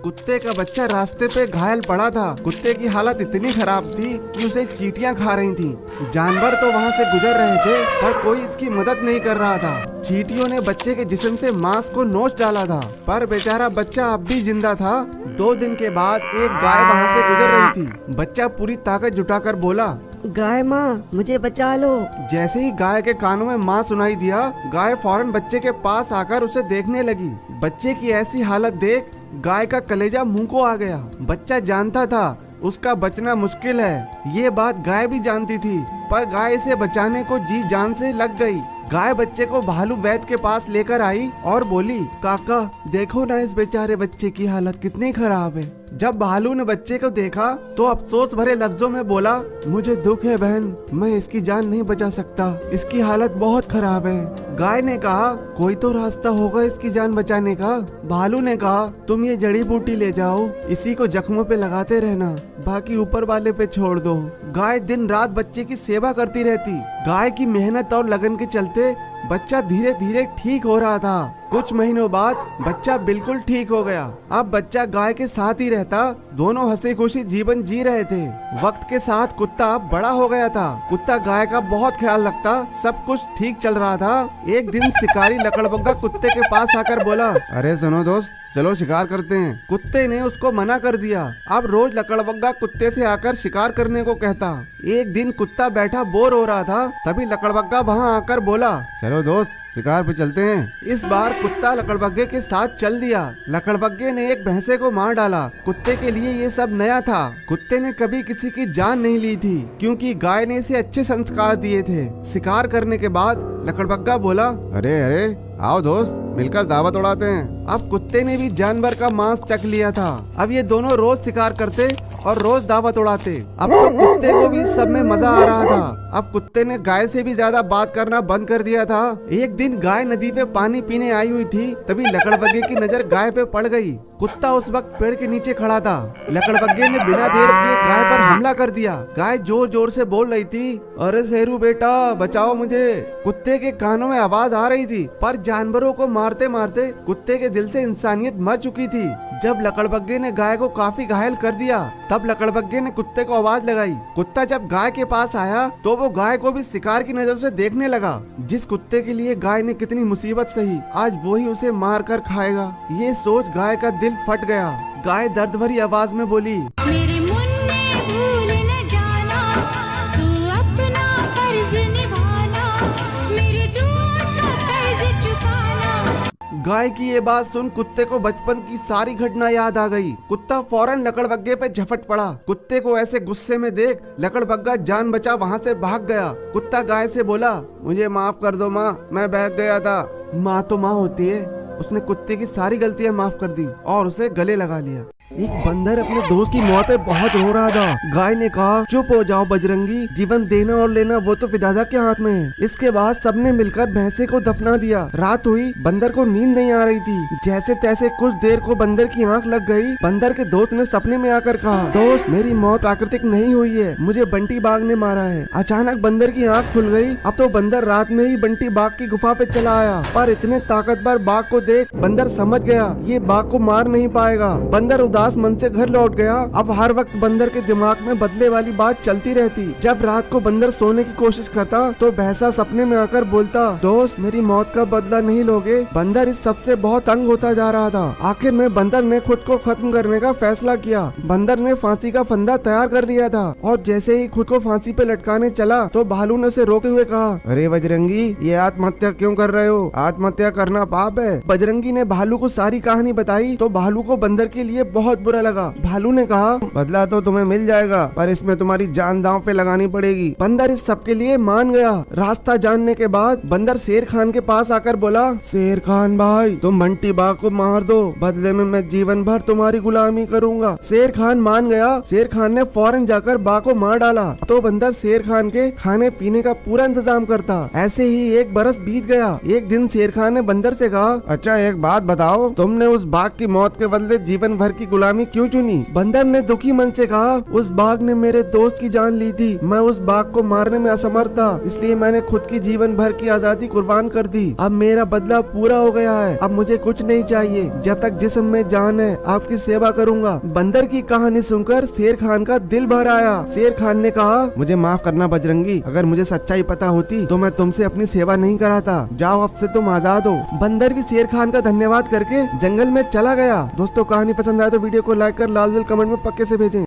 कुत्ते का बच्चा रास्ते पे घायल पड़ा था। कुत्ते की हालत इतनी खराब थी कि उसे चींटियां खा रही थीं। जानवर तो वहां से गुजर रहे थे पर कोई इसकी मदद नहीं कर रहा था। चींटियों ने बच्चे के जिस्म से मांस को नोच डाला था पर बेचारा बच्चा अब भी जिंदा था। 2 दिन के बाद एक गाय वहां से गुजर रही थी। बच्चा पूरी ताकत जुटाकर बोला, गाय माँ मुझे बचा लो। जैसे ही गाय के कानों में माँ सुनाई दिया, गाय फौरन बच्चे के पास आकर उसे देखने लगी। बच्चे की ऐसी हालत देख गाय का कलेजा मुंह को आ गया। बच्चा जानता था उसका बचना मुश्किल है। ये बात गाय भी जानती थी पर गाय इसे बचाने को जी जान से लग गई। गाय बच्चे को भालू वैद्य के पास लेकर आई और बोली, काका देखो ना इस बेचारे बच्चे की हालत कितनी खराब है। जब भालू ने बच्चे को देखा तो अफसोस भरे लफ्जों में बोला, मुझे दुख है बहन, मैं इसकी जान नहीं बचा सकता, इसकी हालत बहुत खराब है। गाय ने कहा, कोई तो रास्ता होगा इसकी जान बचाने का। भालू ने कहा, तुम ये जड़ी बूटी ले जाओ, इसी को जख्मों पे लगाते रहना, बाकी ऊपर वाले पे छोड़ दो। गाय दिन रात बच्चे की सेवा करती रहती। गाय की मेहनत और लगन के चलते बच्चा धीरे धीरे ठीक हो रहा था। कुछ महीनों बाद बच्चा बिल्कुल ठीक हो गया। अब बच्चा गाय के साथ ही रहता। दोनों हंसी खुशी जीवन जी रहे थे। वक्त के साथ कुत्ता बड़ा हो गया था। कुत्ता गाय का बहुत ख्याल रखता। सब कुछ ठीक चल रहा था। एक दिन शिकारी लकड़बग्गा कुत्ते के पास आकर बोला, अरे सुनो दोस्त, चलो शिकार करते हैं। कुत्ते ने उसको मना कर दिया। अब रोज लकड़बग्गा कुत्ते से आकर शिकार करने को कहता। एक दिन कुत्ता बैठा बोर हो रहा था, तभी लकड़बग्गा वहाँ आकर बोला, चलो दोस्त शिकार पे चलते हैं। इस बार कुत्ता लकड़बग्गे के साथ चल दिया। लकड़बग्गे ने एक भैंसे को मार डाला। कुत्ते के लिए ये सब नया था। कुत्ते ने कभी किसी की जान नहीं ली थी क्योंकि गाय ने इसे अच्छे संस्कार दिए थे। शिकार करने के बाद लकड़बग्गा बोला, अरे अरे आओ दोस्त मिलकर दावत उड़ाते हैं। अब कुत्ते ने भी जानवर का मांस चख लिया था। अब ये दोनों रोज शिकार करते और रोज दावत उड़ाते। अब तो कुत्ते को भी सब में मजा आ रहा था। अब कुत्ते ने गाय से भी ज्यादा बात करना बंद कर दिया था। एक दिन गाय नदी पे पानी पीने आई हुई थी, तभी लकड़बग्गे की नजर गाय पे पड़ गई। कुत्ता उस वक्त पेड़ के नीचे खड़ा था। लकड़बग्गे ने बिना देर किए गाय पर हमला कर दिया। गाय जोर जोर से बोल रही थी, अरे शेरू बेटा बचाओ मुझे। कुत्ते के कानों में आवाज आ रही थी पर जानवरों को मारते मारते कुत्ते के दिल से इंसानियत मर चुकी थी। जब लकड़बग्गे ने गाय को काफी घायल कर दिया, तब लकड़बग्गे ने कुत्ते को आवाज लगाई। कुत्ता जब गाय के पास आया तो वो गाय को भी शिकार की नजर से देखने लगा। जिस कुत्ते के लिए गाय ने कितनी मुसीबत सही, आज वही उसे मार कर खाएगा। ये सोच गाय का दिल फट गया। गाय दर्द भरी आवाज में बोली, मेरे मुन्ने भूल न जाना, तू अपना फर्ज निभाना, मेरे दूध का कर्ज चुकाना। गाय की ये बात सुन कुत्ते को बचपन की सारी घटना याद आ गई। कुत्ता फौरन लकड़बग्गे पे झपट पड़ा। कुत्ते को ऐसे गुस्से में देख लकड़बग्गा जान बचा वहाँ से भाग गया। कुत्ता गाय से बोला, मुझे माफ कर दो माँ, मैं बहक गया था। माँ तो माँ होती है। उसने कुत्ते की सारी गलतियाँ माफ कर दी और उसे गले लगा लिया। एक बंदर अपने दोस्त की मौत पे बहुत रो रहा था। गाय ने कहा, चुप हो जाओ बजरंगी, जीवन देना और लेना वो तो विधाता के हाथ में है। इसके बाद सबने मिलकर भैंसे को दफना दिया। रात हुई, बंदर को नींद नहीं आ रही थी। जैसे तैसे कुछ देर को बंदर की आंख लग गई। बंदर के दोस्त ने सपने में आकर कहा, दोस्त मेरी मौत प्राकृतिक नहीं हुई है, मुझे बंटी बाघ ने मारा है। अचानक बंदर की आंख खुल गई। अब तो बंदर रात में ही बंटी बाघ की गुफा पे चला आया, पर इतने ताकतवर बाघ को देख बंदर समझ गया ये बाघ को मार नहीं पाएगा। बंदर उदास मन से घर लौट गया। अब हर वक्त बंदर के दिमाग में बदले वाली बात चलती रहती। जब रात को बंदर सोने की कोशिश करता तो भैंसा सपने में आकर बोलता, दोस्त मेरी मौत का बदला नहीं लोगे। बंदर इस सबसे बहुत तंग होता जा रहा था। आखिर में बंदर ने खुद को खत्म करने का फैसला किया। बंदर ने फांसी का फंदा तैयार कर लिया था और जैसे ही खुद को फांसी पे लटकाने चला तो भालू ने उसे रोकते हुए कहा, अरे बजरंगी ये आत्महत्या क्यों कर रहे हो? आत्महत्या करना पाप है। बजरंगी ने भालू को सारी कहानी बताई तो भालू को बंदर के लिए बहुत बुरा लगा। भालू ने कहा, बदला तो तुम्हें मिल जाएगा पर इसमें तुम्हारी जान दांव पे लगानी पड़ेगी। बंदर इस सब के लिए मान गया। रास्ता जानने के बाद बंदर शेर खान के पास आकर बोला, शेर खान भाई तुम बंटी बाघ को मार दो, बदले में मैं जीवन भर तुम्हारी गुलामी करूंगा। शेर खान मान गया। शेर खान ने फौरन जाकर बाघ को मार डाला तो बंदर शेर खान के खाने पीने का पूरा इंतजाम करता। ऐसे ही 1 बरस बीत गया। एक दिन शेर खान ने बंदर से कहा, अच्छा एक बात बताओ, तुमने उस बाघ की मौत के बदले जीवन भर की गुलामी क्यों चुनी? बंदर ने दुखी मन से कहा, उस बाघ ने मेरे दोस्त की जान ली थी। मैं उस बाघ को मारने में असमर्थ था, इसलिए मैंने खुद की जीवन भर की आजादी कुर्बान कर दी। अब मेरा बदला पूरा हो गया है। अब मुझे कुछ नहीं चाहिए। जब तक जिस्म में जान है आपकी सेवा करूंगा। बंदर की कहानी सुनकर शेर खान का दिल भर आया। शेर खान ने कहा, मुझे माफ करना बजरंगी, अगर मुझे सच्चाई पता होती तो मैं तुमसे अपनी सेवा नहीं कराता। जाओ, अब से तुम आजाद हो। बंदर भी शेर खान का धन्यवाद करके जंगल में चला गया। दोस्तों, कहानी पसंद आए तो वीडियो को लाइक कर लाल दिल कमेंट में पक्के से भेजें।